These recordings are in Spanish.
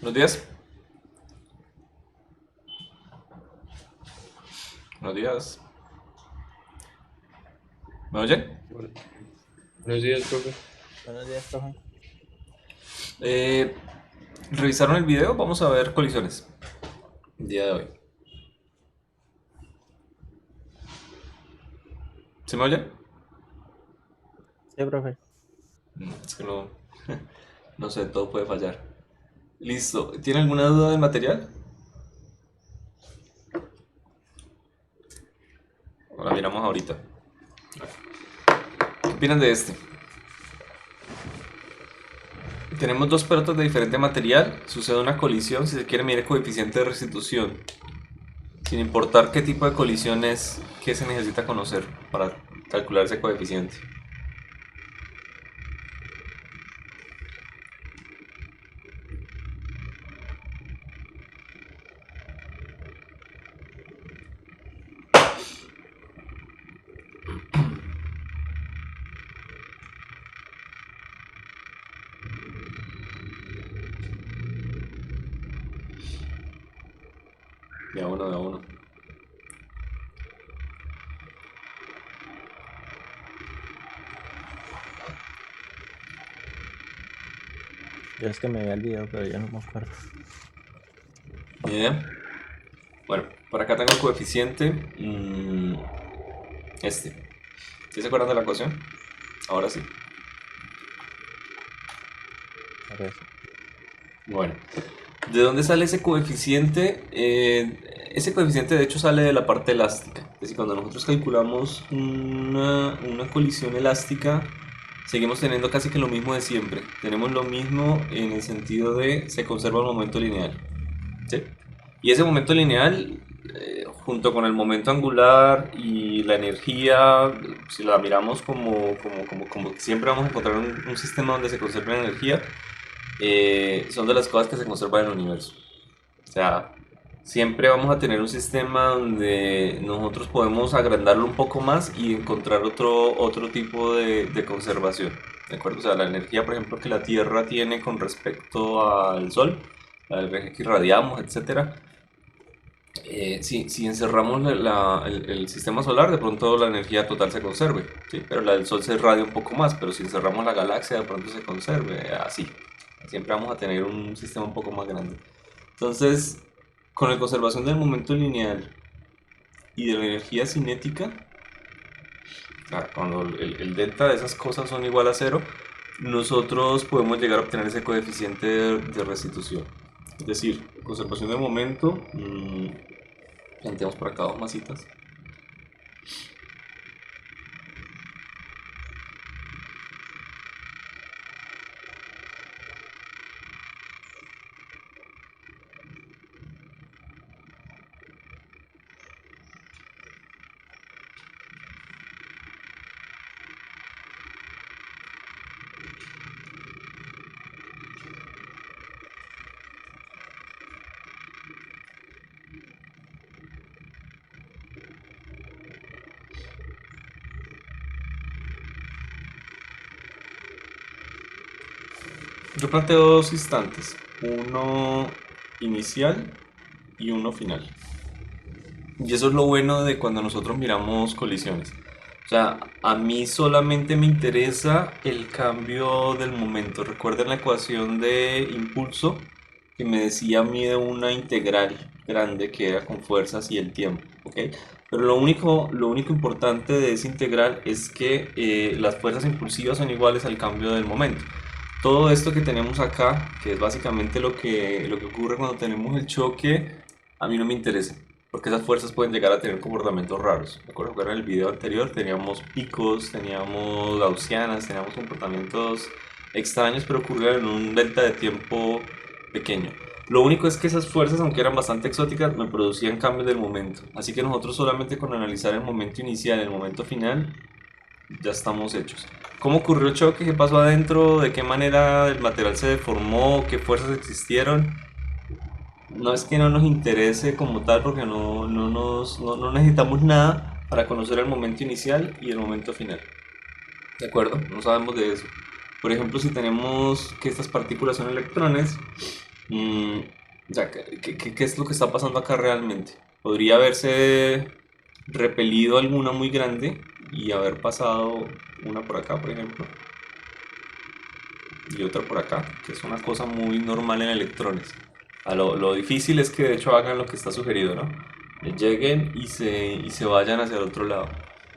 Buenos días. Buenos días. ¿Me oyen? Bueno, buenos días, profe. Buenos días, profe. Eh, ¿Revisaron el video? Vamos a ver colisiones el día de hoy. ¿Se me oye? Sí, profe. Es que no, no sé, todo puede fallar. Listo. ¿Tiene alguna duda del material? La miramos ahorita. ¿Qué opinan de este? Tenemos dos pelotas de diferente material. Sucede una colisión. Si se quiere medir el coeficiente de restitución, sin importar qué tipo de colisión es, ¿qué se necesita conocer para calcular ese coeficiente? De a uno, de a uno. Yo es que me vi el video, pero ya no me acuerdo. Bien. Bueno, por acá tengo el coeficiente. Este. ¿Sí se acuerdan de la ecuación? Ahora sí. Por eso. Bueno, ¿de dónde sale ese coeficiente? Ese coeficiente de hecho sale de la parte elástica. Es decir, cuando nosotros calculamos una colisión elástica, seguimos teniendo casi que lo mismo de siempre. Tenemos lo mismo en el sentido de se conserva el momento lineal. ¿Sí? Y ese momento lineal, junto con el momento angular y la energía, si la miramos como que siempre vamos a encontrar un sistema donde se conserva la energía, son de las cosas que se conservan en el universo. O sea, siempre vamos a tener un sistema donde nosotros podemos agrandarlo un poco más y encontrar otro tipo de conservación. ¿De acuerdo? O sea, la energía, por ejemplo, que la Tierra tiene con respecto al Sol, la energía que irradiamos, etcétera. Si encerramos el sistema solar, de pronto la energía total se conserve, ¿sí? Pero la del Sol se irradia un poco más, pero si encerramos la galaxia, de pronto se conserve, así. Siempre vamos a tener un sistema un poco más grande. Entonces, con la conservación del momento lineal y de la energía cinética, o sea, cuando el delta de esas cosas son igual a cero, nosotros podemos llegar a obtener ese coeficiente de restitución. Es decir, conservación de momento. Planteamos por acá dos masitas. Yo planteo dos instantes, uno inicial y uno final. Y eso es lo bueno de cuando nosotros miramos colisiones. O sea, a mí solamente me interesa el cambio del momento. Recuerden la ecuación de impulso que me decía mide una integral grande que era con fuerzas y el tiempo, ¿ok? Pero lo único importante de esa integral es que las fuerzas impulsivas son iguales al cambio del momento. Todo esto que tenemos acá, que es básicamente lo que ocurre cuando tenemos el choque, a mí no me interesa, porque esas fuerzas pueden llegar a tener comportamientos raros. Me acuerdo que en el video anterior teníamos picos, teníamos gaussianas, teníamos comportamientos extraños, pero ocurrieron en un delta de tiempo pequeño. Lo único es que esas fuerzas, aunque eran bastante exóticas, me producían cambios del momento. Así que nosotros solamente con analizar el momento inicial y el momento final, ya estamos hechos. ¿Cómo ocurrió el choque? ¿Qué pasó adentro? ¿De qué manera el material se deformó? ¿Qué fuerzas existieron? No es que no nos interese como tal, porque no necesitamos nada para conocer el momento inicial y el momento final. ¿De acuerdo? No sabemos de eso. Por ejemplo, si tenemos que estas partículas son electrones, Mm, o sea, ¿qué es lo que está pasando acá realmente? Podría haberse repelido alguna muy grande y haber pasado una por acá, por ejemplo, y otra por acá, que es una cosa muy normal en electrones. Lo difícil es que de hecho hagan lo que está sugerido, ¿no? Lleguen y se vayan hacia el otro lado.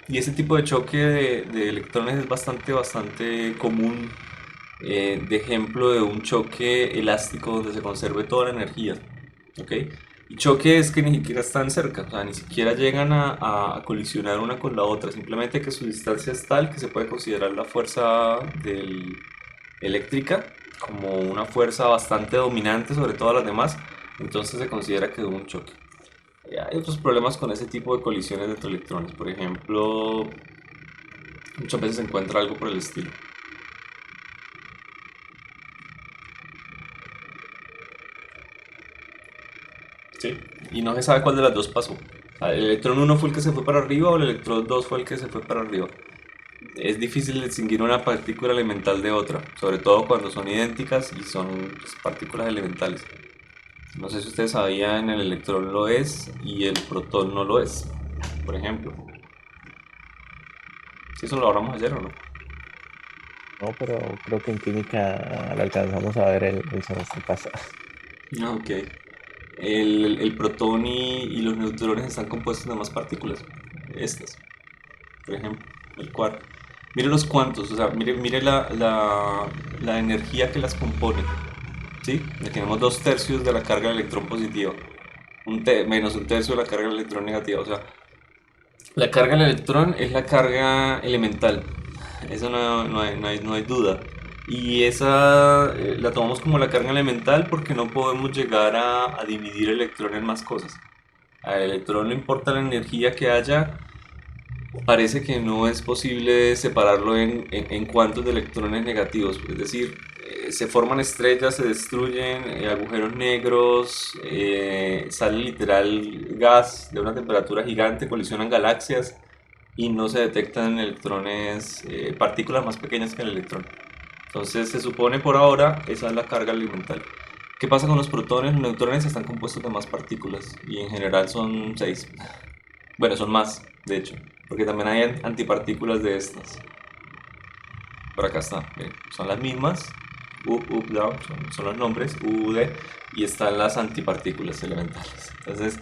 Y ese tipo de choque de electrones es bastante común, de ejemplo de un choque elástico donde se conserve toda la energía. ¿Ok? Y choque es que ni siquiera están cerca, o sea, ni siquiera llegan a colisionar una con la otra, simplemente que su distancia es tal que se puede considerar la fuerza eléctrica como una fuerza bastante dominante sobre todas las demás, entonces se considera que es un choque. Hay otros problemas con ese tipo de colisiones entre electrones, por ejemplo, muchas veces se encuentra algo por el estilo. Sí. Y no se sabe cuál de las dos pasó. O sea, ¿el electrón uno fue el que se fue para arriba o el electrón 2 fue el que se fue para arriba? Es difícil distinguir una partícula elemental de otra, sobre todo cuando son idénticas y son pues, partículas elementales. No sé si ustedes sabían, el electrón lo es y el protón no lo es, por ejemplo. Si eso lo hablamos ayer o no. No, pero creo que en química lo alcanzamos a ver el semestre pasado. Ah, ok. El protón y los neutrones están compuestos de más partículas. Estas, por ejemplo, el quark. Mire los cuantos, o sea, mire la energía que las compone. ¿Sí? Tenemos 2/3 de la carga del electrón positiva, menos 1/3 de la carga del electrón negativa. O sea, la carga del electrón es la carga elemental. Eso no hay duda. Y esa la tomamos como la carga elemental porque no podemos llegar a dividir el electrón en más cosas. Al electrón no importa la energía que haya, parece que no es posible separarlo en cuantos de electrones negativos. Es decir, se forman estrellas, se destruyen, agujeros negros, sale literal gas de una temperatura gigante, colisionan galaxias y no se detectan electrones, partículas más pequeñas que el electrón. Entonces se supone por ahora esa es la carga elemental. ¿Qué pasa con los protones? Los neutrones están compuestos de más partículas y en general son 6. Bueno, son más, de hecho, porque también hay antipartículas de estas. Por acá está, miren, son las mismas. Down, son los nombres, UD, y están las antipartículas elementales. Entonces,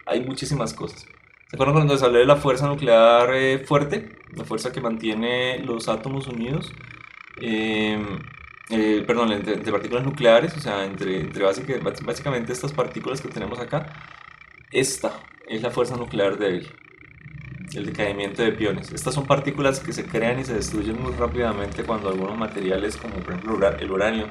hay muchísimas cosas. ¿Se acuerdan cuando les hablé de la fuerza nuclear fuerte? La fuerza que mantiene los átomos unidos. Em, Perdón, entre partículas nucleares, o sea, básicamente estas partículas que tenemos acá. Esta es la fuerza nuclear débil, el decaimiento de piones. Estas son partículas que se crean y se destruyen muy rápidamente cuando algunos materiales, como por ejemplo el uranio,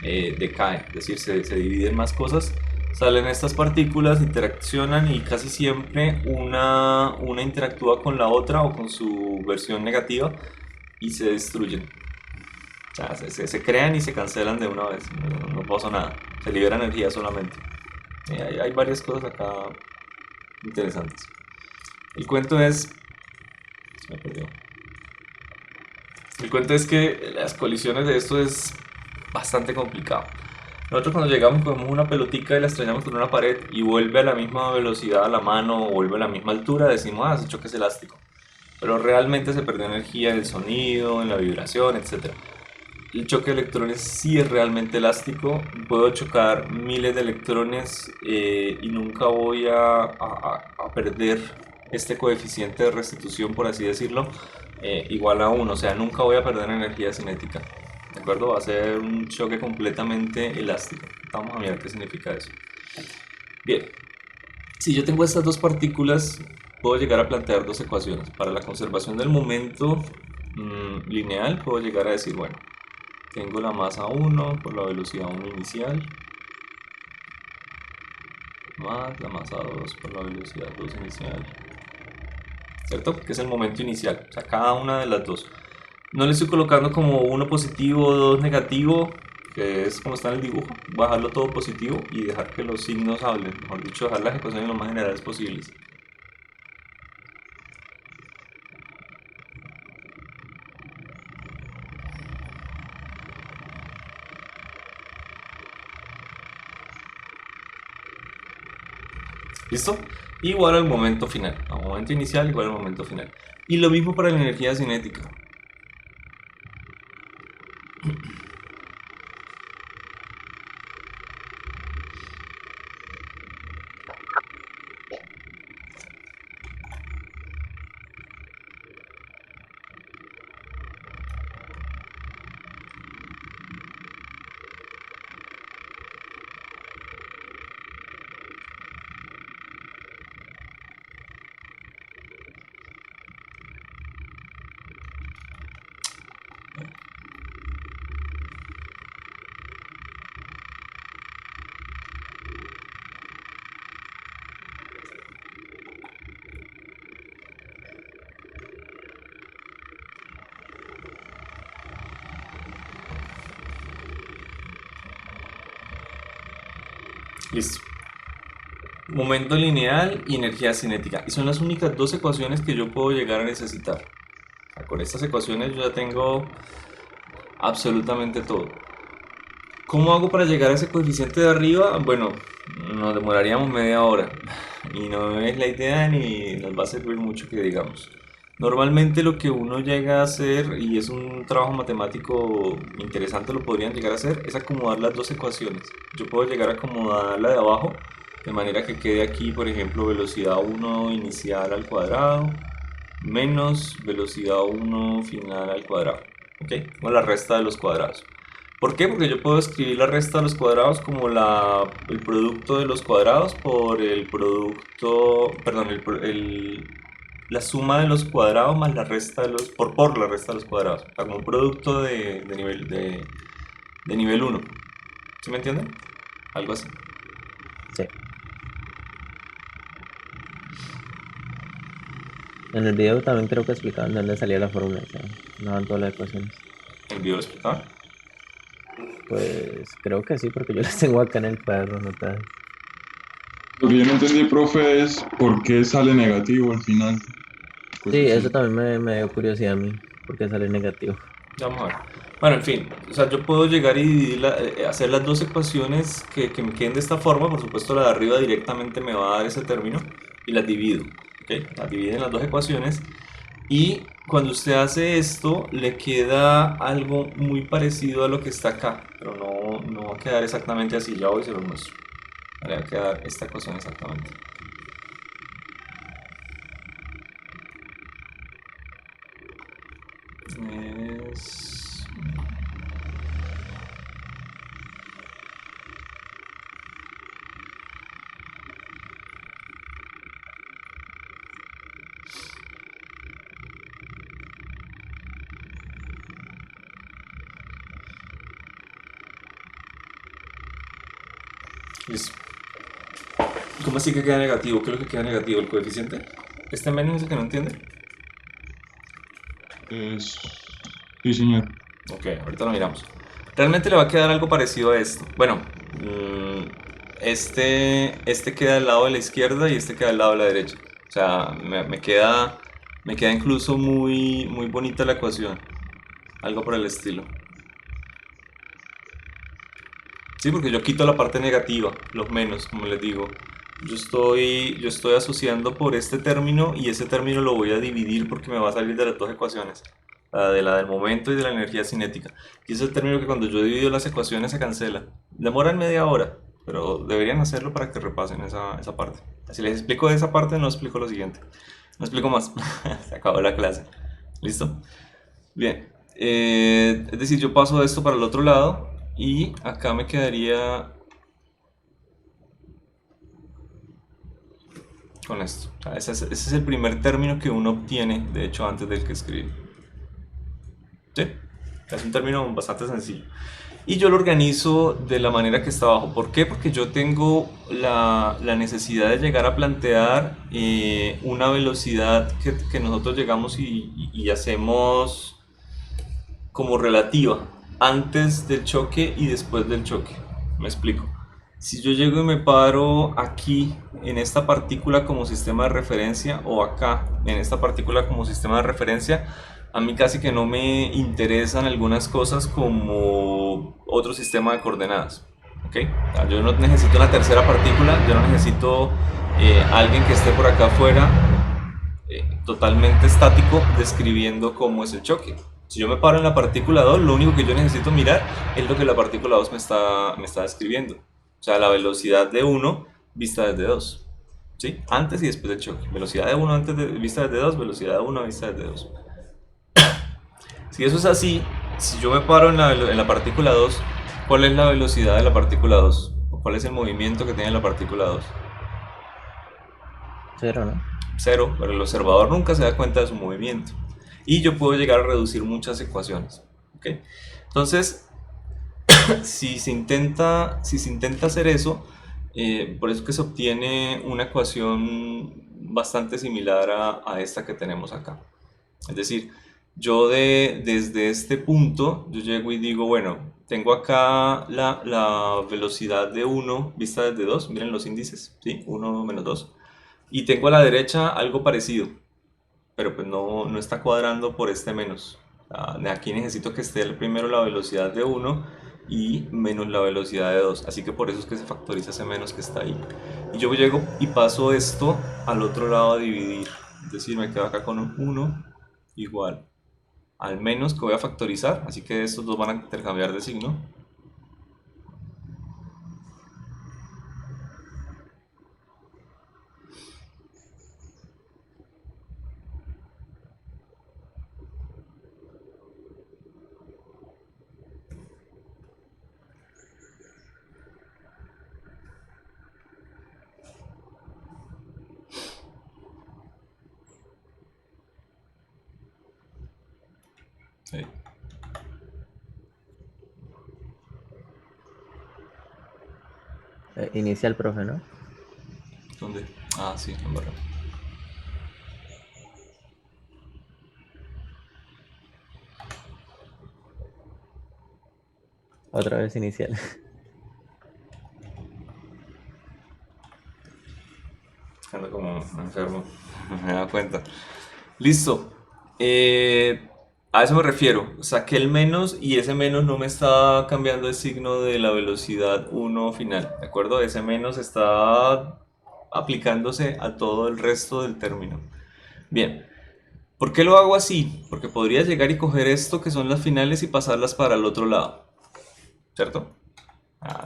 decae, es decir, se dividen más cosas. Salen estas partículas, interaccionan y casi siempre una interactúa con la otra o con su versión negativa y se destruyen. O sea, se crean y se cancelan de una vez, no pasa nada, se libera energía solamente. Hay varias cosas acá interesantes. El cuento es. Se me perdió. El cuento es que las colisiones de esto es bastante complicado. Nosotros cuando llegamos cogemos una pelotica y la estrellamos con una pared y vuelve a la misma velocidad a la mano o vuelve a la misma altura, decimos, ese choque es elástico. Pero realmente se perdió energía en el sonido, en la vibración, etc. El choque de electrones sí es realmente elástico. Puedo chocar miles de electrones y nunca voy a perder este coeficiente de restitución, por así decirlo, igual a 1. O sea, nunca voy a perder energía cinética. ¿De acuerdo? Va a ser un choque completamente elástico. Vamos a mirar qué significa eso. Bien, si yo tengo estas dos partículas, puedo llegar a plantear dos ecuaciones. Para la conservación del momento lineal, puedo llegar a decir, bueno, tengo la masa 1 por la velocidad 1 inicial, más la masa 2 por la velocidad 2 inicial, ¿cierto? Que es el momento inicial, o sea, cada una de las dos. No le estoy colocando como uno positivo, dos negativo, que es como está en el dibujo. Voy a dejarlo todo positivo y dejar que los signos hablen, mejor dicho, dejar las ecuaciones lo más generales posibles. ¿Listo? Igual al momento final. Al momento inicial igual al momento final. Y lo mismo para la energía cinética. Listo. Momento lineal y energía cinética. Y son las únicas dos ecuaciones que yo puedo llegar a necesitar. O sea, con estas ecuaciones yo ya tengo absolutamente todo. ¿Cómo hago para llegar a ese coeficiente de arriba? Bueno, nos demoraríamos media hora y no es la idea ni nos va a servir mucho que digamos. Normalmente lo que uno llega a hacer, y es un trabajo matemático interesante, lo podrían llegar a hacer, es acomodar las dos ecuaciones. Yo puedo llegar a acomodar la de abajo, de manera que quede aquí, por ejemplo, velocidad 1 inicial al cuadrado, menos velocidad 1 final al cuadrado. ¿Ok? O la resta de los cuadrados. ¿Por qué? Porque yo puedo escribir la resta de los cuadrados como el producto de los cuadrados por el producto, perdón, la suma de los cuadrados más la resta de por la resta de los cuadrados. O sea, como un producto de nivel 1. ¿Sí me entienden? Algo así. Sí. En el video también creo que explicaban de dónde salía la fórmula, o sea, no dan todas las ecuaciones. ¿El video lo explicaba? Pues creo que sí, porque yo las tengo acá en el cuaderno anotadas. Lo que yo no entendí, profe, es por qué sale negativo al final. Sí, eso Coeficiente. también me dio curiosidad a mí, porque sale negativo. Vamos a ver. Bueno, en fin, o sea, yo puedo llegar y hacer las dos ecuaciones que me queden de esta forma. Por supuesto, la de arriba directamente me va a dar ese término y las divido. ¿Ok? Las divido en las dos ecuaciones. Y cuando usted hace esto, le queda algo muy parecido a lo que está acá, pero no va a quedar exactamente así. Ya hoy se lo muestro. Le va a quedar esta ecuación exactamente. Es... Listo. ¿Cómo así que queda negativo? ¿Qué es lo que queda negativo? ¿El coeficiente? ¿Este menos es el que no entiende? Es... Sí, señor. Ok, ahorita lo miramos. Realmente le va a quedar algo parecido a esto. Bueno, este queda del lado de la izquierda y este queda del lado de la derecha. O sea, me queda incluso muy bonita la ecuación. Algo por el estilo. Sí, porque yo quito la parte negativa, los menos, como les digo. Yo estoy asociando por este término y ese término lo voy a dividir porque me va a salir de las dos ecuaciones. La del momento y de la energía cinética. Y ese es el término que cuando yo divido las ecuaciones se cancela. Demoran media hora, pero deberían hacerlo para que repasen esa parte. Si les explico esa parte, no explico lo siguiente. No explico más. Se acabó la clase. ¿Listo? Bien. Es decir, yo paso esto para el otro lado y acá me quedaría con esto. O sea, ese es el primer término que uno obtiene, de hecho, antes del que escribe. ¿Sí? Es un término bastante sencillo. Y yo lo organizo de la manera que está abajo. ¿Por qué? Porque yo tengo la necesidad de llegar a plantear una velocidad que nosotros llegamos y hacemos como relativa antes del choque y después del choque. Me explico. Si yo llego y me paro aquí en esta partícula como sistema de referencia o acá en esta partícula como sistema de referencia, a mí casi que no me interesan algunas cosas como otro sistema de coordenadas. ¿ok? O sea, yo no necesito una tercera partícula, yo no necesito alguien que esté por acá afuera totalmente estático describiendo cómo es el choque. Si yo me paro en la partícula 2, lo único que yo necesito mirar es lo que la partícula 2 me está describiendo. O sea, la velocidad de 1 vista desde 2. ¿Sí? Antes y después del choque. Velocidad de 1 vista desde 2, velocidad de 1 vista desde 2. Si eso es así, si yo me paro en la partícula 2, ¿cuál es la velocidad de la partícula 2? ¿O cuál es el movimiento que tiene la partícula 2? Cero, ¿no? Cero, pero el observador nunca se da cuenta de su movimiento. Y yo puedo llegar a reducir muchas ecuaciones. ¿Ok? Entonces, si se intenta hacer eso, por eso es que se obtiene una ecuación bastante similar a esta que tenemos acá. Es decir, yo desde este punto, yo llego y digo, bueno, tengo acá la velocidad de 1 vista desde 2, miren los índices, ¿sí? 1 menos 2. Y tengo a la derecha algo parecido, pero pues no está cuadrando por este menos. De aquí necesito que esté primero la velocidad de 1 y menos la velocidad de 2. Así que por eso es que se factoriza ese menos que está ahí. Y yo llego y paso esto al otro lado a dividir. Es decir, me quedo acá con un 1 igual al menos que voy a factorizar. Así que estos dos van a intercambiar de signo. Sí. Inicia el profe, ¿no? ¿Dónde? Ah, sí, en verdad. Otra vez inicial. Ando como enfermo, me da cuenta. Listo. A eso me refiero. Saqué el menos y ese menos no me está cambiando el signo de la velocidad 1 final. ¿De acuerdo? Ese menos está aplicándose a todo el resto del término. Bien. ¿Por qué lo hago así? Porque podría llegar y coger esto que son las finales y pasarlas para el otro lado. ¿Cierto?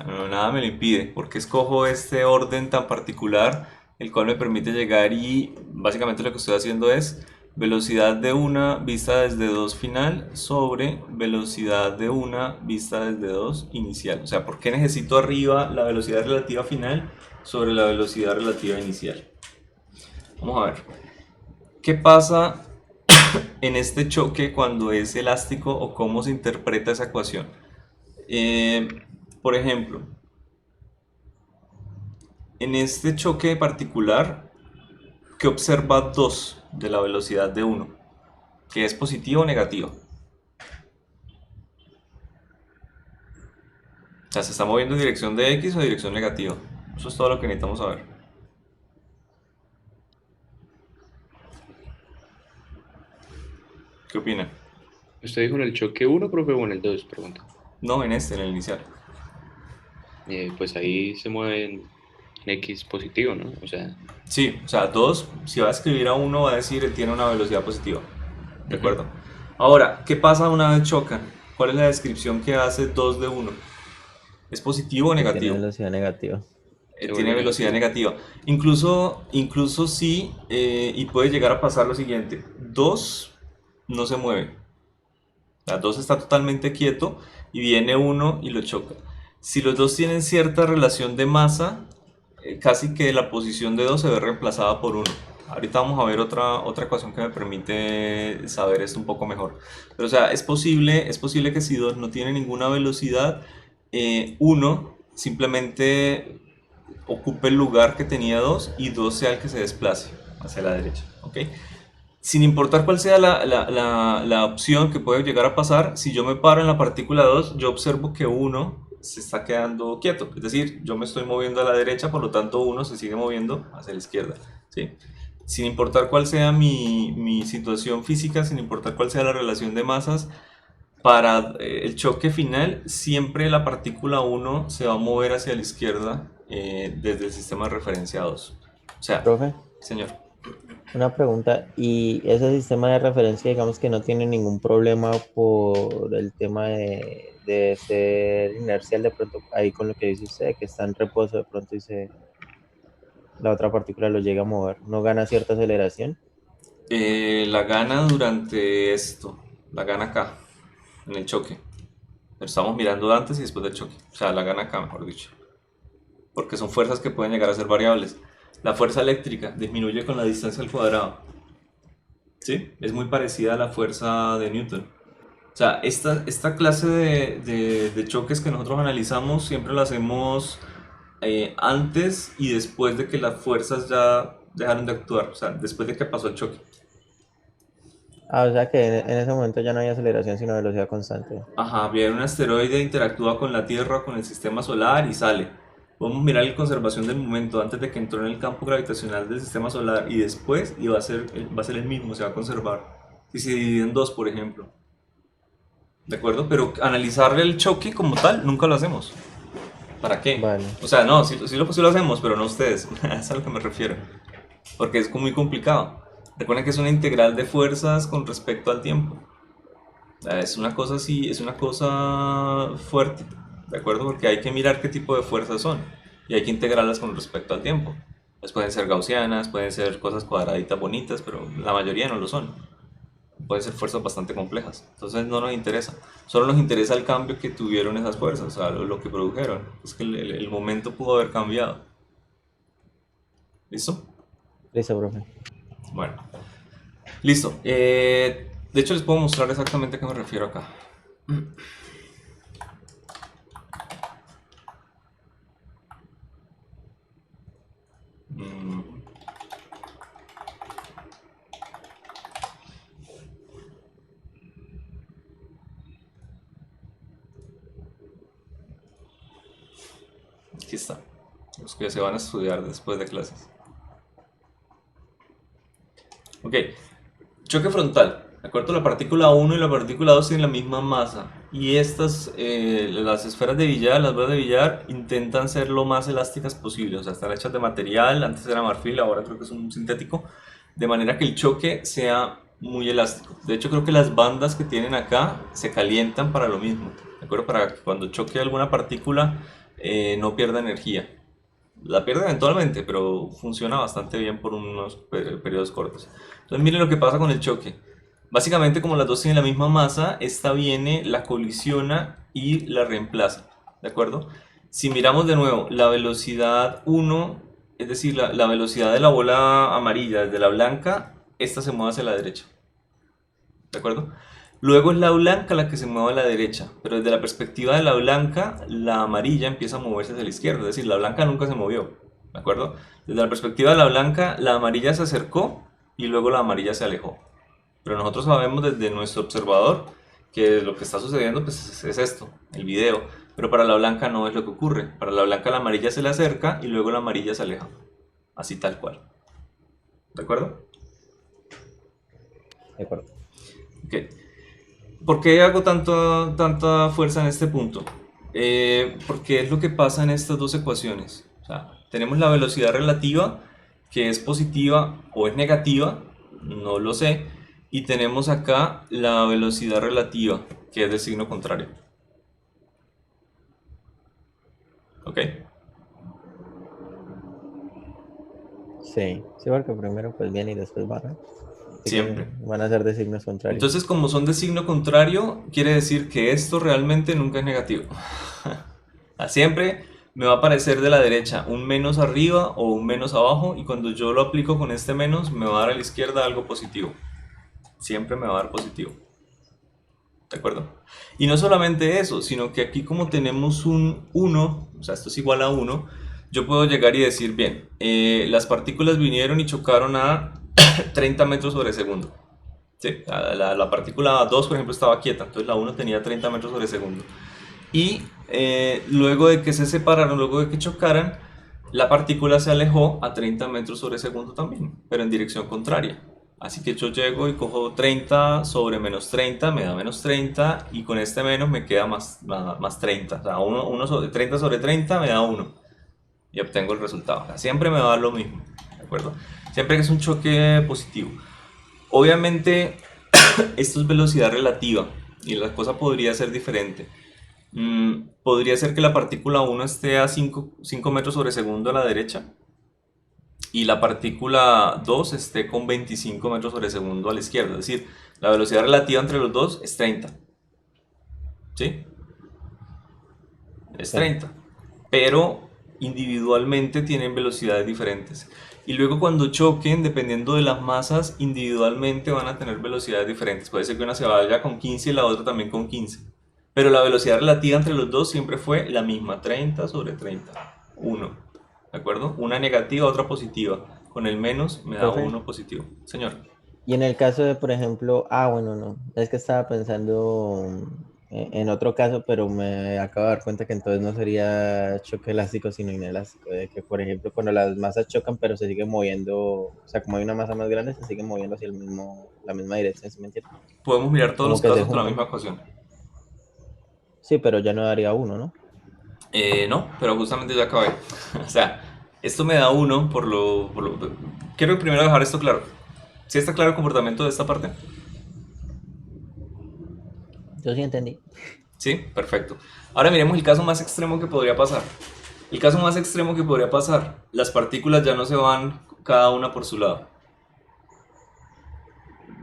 No, nada me lo impide, porque escojo este orden tan particular, el cual me permite llegar y básicamente lo que estoy haciendo es velocidad de una vista desde 2 final sobre velocidad de una vista desde 2 inicial. O sea, ¿por qué necesito arriba la velocidad relativa final sobre la velocidad relativa inicial? Vamos a ver. ¿Qué pasa en este choque cuando es elástico o cómo se interpreta esa ecuación? Por ejemplo, en este choque particular, ¿qué observa 2 de la velocidad de 1? ¿Que es positivo o negativo? O sea, ¿se está moviendo en dirección de X o dirección negativa? Eso es todo lo que necesitamos saber. ¿Qué opina? ¿Usted dijo en el choque 1, profe, o en el 2? Pregunta. No, en este, en el inicial. Pues ahí se mueve en X positivo, ¿no? O sea, Sí, o sea, 2, si va a escribir a 1, va a decir él tiene una velocidad positiva. ¿De acuerdo? Ahora, ¿qué pasa una vez chocan? ¿Cuál es la descripción que hace 2 de 1? ¿Es positivo o Tiene negativo? velocidad negativa. Tiene velocidad negativa. Incluso sí, y puede llegar a pasar lo siguiente. 2 no se mueve. La 2 está totalmente quieto y viene 1 y lo choca. Si los dos tienen cierta relación de masa, casi que la posición de 2 se ve reemplazada por 1. Ahorita vamos a ver otra ecuación que me permite saber esto un poco mejor. Pero o sea, es posible que si 2 no tiene ninguna velocidad, 1 simplemente ocupe el lugar que tenía 2 y 2 sea el que se desplace hacia la derecha. ¿Ok? Sin importar cuál sea la opción que puede llegar a pasar, si yo me paro en la partícula 2, yo observo que 1 se está quedando quieto. Es decir, yo me estoy moviendo a la derecha, por lo tanto 1 se sigue moviendo hacia la izquierda. ¿Sí? Sin importar cuál sea mi situación física, sin importar cuál sea la relación de masas, Para el choque final, siempre la partícula uno se va a mover hacia la izquierda desde el sistema de referenciados. O sea, Profe, señor. una pregunta. ¿Y ese sistema de referencia, digamos que no tiene ningún problema por el tema de ser inercial de pronto ahí con lo que dice usted, que está en reposo de pronto y la otra partícula lo llega a mover? ¿No gana cierta aceleración? La gana durante esto, la gana acá, en el choque. Pero estamos mirando antes y después del choque. O sea, la gana acá, mejor dicho. Porque son fuerzas que pueden llegar a ser variables. La fuerza eléctrica disminuye con la distancia al cuadrado. ¿Sí? Es muy parecida a la fuerza de Newton. O sea, esta clase de choques que nosotros analizamos siempre lo hacemos antes y después de que las fuerzas ya dejaron de actuar. O sea, después de que pasó el choque. Ah, o sea que en ese momento ya no hay aceleración, sino velocidad constante. Ajá, viene un asteroide, interactúa con la Tierra, con el sistema solar y sale. Vamos a mirar la conservación del momento antes de que entró en el campo gravitacional del sistema solar y después y va a ser el mismo, se va a conservar. Si se divide en dos, por ejemplo. ¿De acuerdo? Pero analizar el choque como tal nunca lo hacemos. ¿Para qué? Vale. O sea, no, sí lo hacemos, pero no ustedes. Es a lo que me refiero. Porque es muy complicado. Recuerden que es una integral de fuerzas con respecto al tiempo. Es una cosa así, es una cosa fuerte, ¿de acuerdo? Porque hay que mirar qué tipo de fuerzas son y hay que integrarlas con respecto al tiempo. Pues pueden ser gaussianas, pueden ser cosas cuadraditas bonitas, pero la mayoría no lo son. Pueden ser fuerzas bastante complejas. Entonces no nos interesa. Solo nos interesa el cambio que tuvieron esas fuerzas, o sea, lo que produjeron. Es que el momento pudo haber cambiado. ¿Listo? Listo, profe. Bueno, listo. De hecho, les puedo mostrar exactamente a qué me refiero acá. Mm. Aquí está. Los que se van a estudiar después de clases. Ok. Choque frontal. De acuerdo, la partícula 1 y la partícula 2 tienen la misma masa. Y estas, las esferas de billar, las bolas de billar, intentan ser lo más elásticas posible. O sea, están hechas de material, antes era marfil, ahora creo que es un sintético. De manera que el choque sea muy elástico. De hecho, creo que las bandas que tienen acá se calientan para lo mismo. ¿De acuerdo? Para que cuando choque alguna partícula no pierda energía. La pierde eventualmente, pero funciona bastante bien por unos periodos cortos. Entonces miren lo que pasa con el choque. Básicamente como las dos tienen la misma masa, esta viene, la colisiona y la reemplaza. ¿De acuerdo? Si miramos de nuevo la velocidad 1, es decir, la velocidad de la bola amarilla desde la blanca, esta se mueve hacia la derecha. ¿De acuerdo? Luego es la blanca la que se mueve a la derecha, pero desde la perspectiva de la blanca, la amarilla empieza a moverse hacia la izquierda, es decir, la blanca nunca se movió, ¿de acuerdo? Desde la perspectiva de la blanca, la amarilla se acercó y luego la amarilla se alejó. Pero nosotros sabemos desde nuestro observador que lo que está sucediendo pues, es esto, el video, pero para la blanca no es lo que ocurre. Para la blanca la amarilla se le acerca y luego la amarilla se aleja, así tal cual. ¿De acuerdo? De acuerdo. Ok. ¿Por qué hago tanta fuerza en este punto? Porque es lo que pasa en estas dos ecuaciones. O sea, tenemos la velocidad relativa, que es positiva o es negativa, no lo sé. Y tenemos acá la velocidad relativa, que es del signo contrario. ¿Ok? Sí, sí, porque primero pues viene y después van, ¿no? Así que Siempre. van a ser de signos contrarios. Entonces, como son de signo contrario, quiere decir que esto realmente nunca es negativo. Siempre me va a aparecer de la derecha un menos arriba o un menos abajo, y cuando yo lo aplico con este menos, me va a dar a la izquierda algo positivo. Siempre me va a dar positivo. ¿De acuerdo? Y no solamente eso, sino que aquí como tenemos un 1, o sea, esto es igual a 1, yo puedo llegar y decir, bien, las partículas vinieron y chocaron a 30 metros sobre segundo. ¿Sí? La partícula 2, por ejemplo, estaba quieta, entonces la 1 tenía 30 metros sobre segundo. Y luego de que se separaron, luego de que chocaran, la partícula se alejó a 30 metros sobre segundo también, pero en dirección contraria. Así que yo llego y cojo 30 sobre menos 30, me da menos 30 y con este menos me queda más 30. O sea, 30 sobre 30 me da 1 y obtengo el resultado. O sea, siempre me va a dar lo mismo, ¿de acuerdo? Siempre que es un choque positivo. Obviamente, esto es velocidad relativa y la cosa podría ser diferente. Podría ser que la partícula 1 esté a 5 metros sobre segundo a la derecha y la partícula 2 esté con 25 metros sobre segundo a la izquierda. Es decir, la velocidad relativa entre los dos es 30. ¿Sí? Es Sí. 30. Pero individualmente tienen velocidades diferentes. Y luego cuando choquen, dependiendo de las masas, individualmente van a tener velocidades diferentes. Puede ser que una se vaya con 15 y la otra también con 15. Pero la velocidad relativa entre los dos siempre fue la misma, 30 sobre 30. 1. ¿De acuerdo? Una negativa, otra positiva. Con el menos me da Profe, 1 positivo. Señor. y en el caso de, por ejemplo, bueno, no, es que estaba pensando en otro caso, pero me acabo de dar cuenta que entonces no sería choque elástico, sino inelástico, de que, por ejemplo, cuando las masas chocan, pero se sigue moviendo, o sea, como hay una masa más grande, se sigue moviendo hacia la misma dirección, ¿sí me entiendes? Podemos mirar todos Como los que se casos con la juntan. misma ecuación. Sí, pero ya no daría uno, ¿no? No, pero justamente ya acabé. O sea, esto me da 1 Quiero primero dejar esto claro. ¿Sí está claro el comportamiento de esta parte? Yo sí entendí. Sí, perfecto. Ahora miremos el caso más extremo que podría pasar. El caso más extremo que podría pasar, las partículas ya no se van cada una por su lado.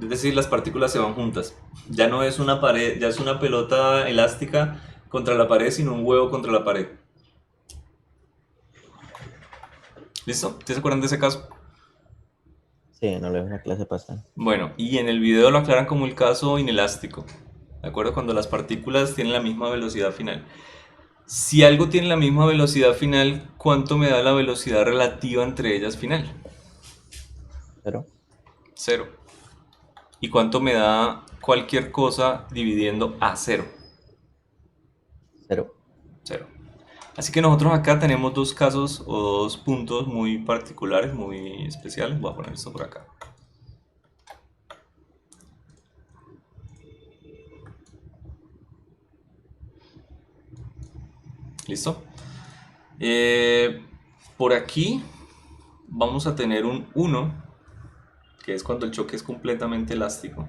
Es decir, las partículas se van juntas. Ya no es una pared, ya es una pelota elástica contra la pared, sino un huevo contra la pared. ¿Listo? ¿Sí se acuerdan de ese caso? Sí, no lo veo en la clase pasada. Bueno, y en el video lo aclaran como el caso inelástico, ¿de acuerdo? Cuando las partículas tienen la misma velocidad final. Si algo tiene la misma velocidad final, ¿cuánto me da la velocidad relativa entre ellas final? Pero, 0. ¿Y cuánto me da cualquier cosa dividiendo a 0? pero, 0. Así que nosotros acá tenemos dos casos o dos puntos muy particulares, muy especiales. Voy a poner esto por acá. ¿Listo? Por aquí vamos a tener un 1, que es cuando el choque es completamente elástico.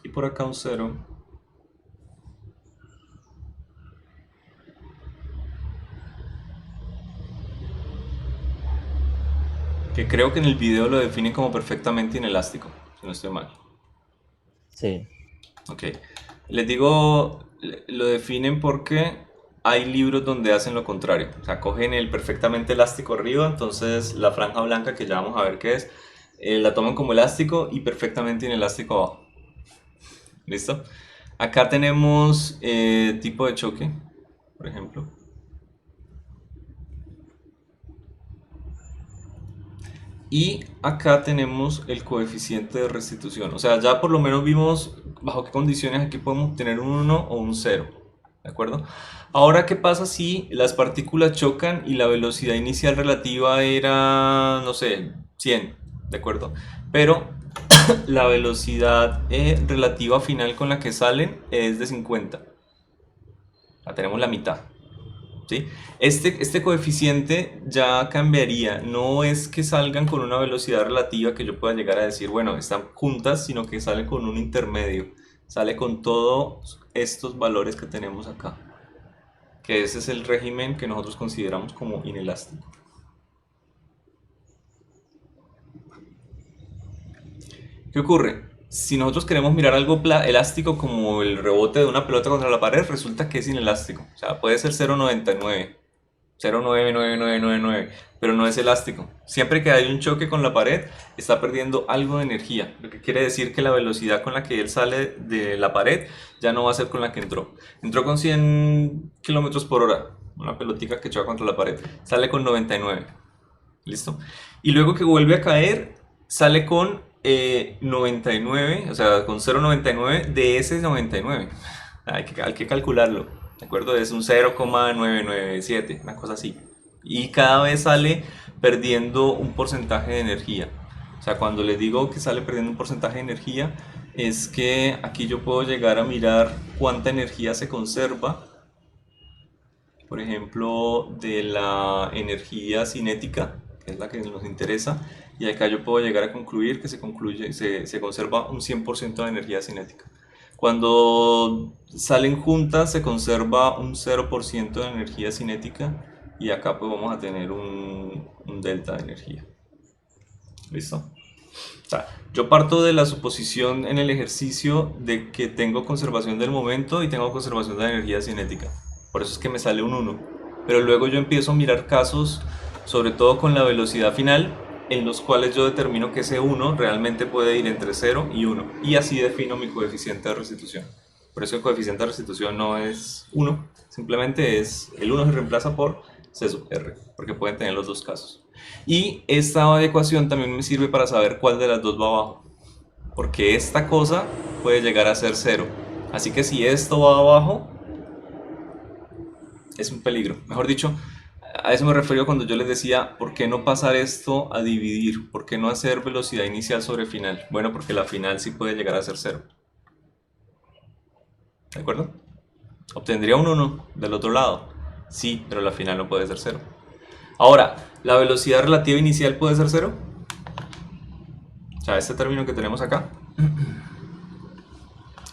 Y por acá un 0. Que creo que en el video lo define como perfectamente inelástico, si no estoy mal. sí. Ok. Les digo, lo definen porque hay libros donde hacen lo contrario. O sea, cogen el perfectamente elástico arriba, entonces la franja blanca, que ya vamos a ver qué es, la toman como elástico y perfectamente inelástico abajo. ¿Listo? Acá tenemos tipo de choque, por ejemplo. Y acá tenemos el coeficiente de restitución. O sea, ya por lo menos vimos bajo qué condiciones aquí podemos tener un 1 o un 0. ¿De acuerdo? Ahora, ¿qué pasa si las partículas chocan y la velocidad inicial relativa era, no sé, 100? ¿De acuerdo? Pero la velocidad relativa final con la que salen es de 50. La tenemos la mitad. ¿Sí? Este coeficiente ya cambiaría, no es que salgan con una velocidad relativa que yo pueda llegar a decir, bueno, están juntas, sino que sale con un intermedio, sale con todos estos valores que tenemos acá, que ese es el régimen que nosotros consideramos como inelástico. ¿Qué ocurre? Si nosotros queremos mirar algo elástico como el rebote de una pelota contra la pared, resulta que es inelástico, o sea, puede ser 0,99. 0,99999, pero no es elástico. Siempre que hay un choque con la pared, está perdiendo algo de energía, lo que quiere decir que la velocidad con la que él sale de la pared ya no va a ser con la que entró. Entró con 100 kilómetros por hora, una pelotica que choca contra la pared, sale con 99. ¿Listo? Y luego que vuelve a caer, sale con 99, o sea, con 0,99 de ese 99. Hay que calcularlo, ¿de acuerdo? Es un 0,997, una cosa así. Y cada vez sale perdiendo un porcentaje de energía. O sea, cuando les digo que sale perdiendo un porcentaje de energía, es que aquí yo puedo llegar a mirar cuánta energía se conserva, por ejemplo, de la energía cinética, que es la que nos interesa, y acá yo puedo llegar a concluir que se conserva un 100% de energía cinética. Cuando salen juntas se conserva un 0% de energía cinética y acá pues vamos a tener un delta de energía. ¿Listo? O sea, yo parto de la suposición en el ejercicio de que tengo conservación del momento y tengo conservación de la energía cinética. Por eso es que me sale un 1. Pero luego yo empiezo a mirar casos, sobre todo con la velocidad final, en los cuales yo determino que ese 1 realmente puede ir entre 0 y 1. Y así defino mi coeficiente de restitución. Por eso el coeficiente de restitución no es 1, simplemente es el 1 se reemplaza por C sub R, porque pueden tener los dos casos. Y esta ecuación también me sirve para saber cuál de las dos va abajo, porque esta cosa puede llegar a ser 0. Así que si esto va abajo, es un peligro. Mejor dicho, a eso me refiero cuando yo les decía, ¿por qué no pasar esto a dividir? ¿Por qué no hacer velocidad inicial sobre final? Bueno, porque la final sí puede llegar a ser 0. ¿De acuerdo? Obtendría un 1 del otro lado. Sí, pero la final no puede ser 0. Ahora, ¿la velocidad relativa inicial puede ser 0? O sea, este término que tenemos acá.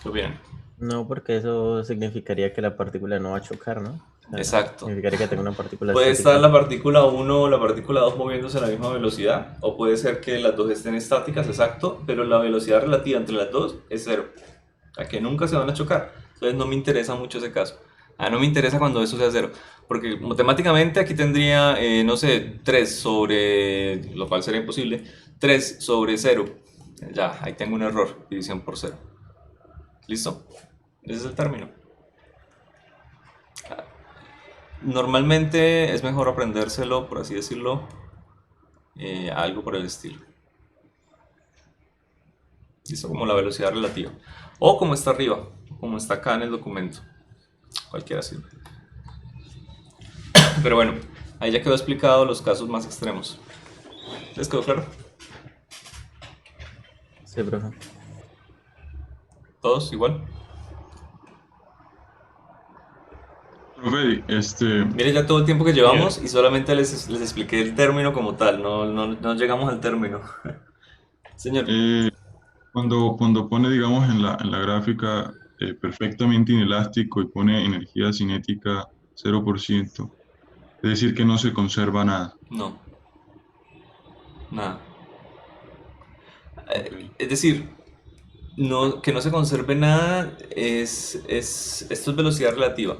¿Qué opinan? No, porque eso significaría que la partícula no va a chocar, ¿no? O sea, Exacto. significaría que tenga una partícula Puede estar estática. la partícula 1 o la partícula 2 moviéndose a la misma velocidad, o puede ser que las dos estén estáticas, exacto, pero la velocidad relativa entre las dos es 0. O sea, que nunca se van a chocar. Entonces no me interesa mucho ese caso. No me interesa cuando eso sea 0. Porque matemáticamente aquí tendría, no sé, 3 sobre, lo cual sería imposible, 3 sobre 0. Ya, ahí tengo un error, división por 0. ¿Listo? Ese es el término. Normalmente es mejor aprendérselo, por así decirlo, algo por el estilo. ¿Listo? Como la velocidad relativa. O como está arriba, como está acá en el documento. Cualquiera sirve. Pero bueno, ahí ya quedó explicado los casos más extremos. ¿Les quedó claro? Sí, profe. ¿Todos igual? Profe, Mire ya todo el tiempo que llevamos y solamente les expliqué el término como tal, no llegamos al término. Señor, cuando pone, digamos, en la gráfica perfectamente inelástico y pone energía cinética 0%, es decir, que no se conserva nada. no, nada. Ok. Es decir, que no se conserve nada esto es velocidad relativa.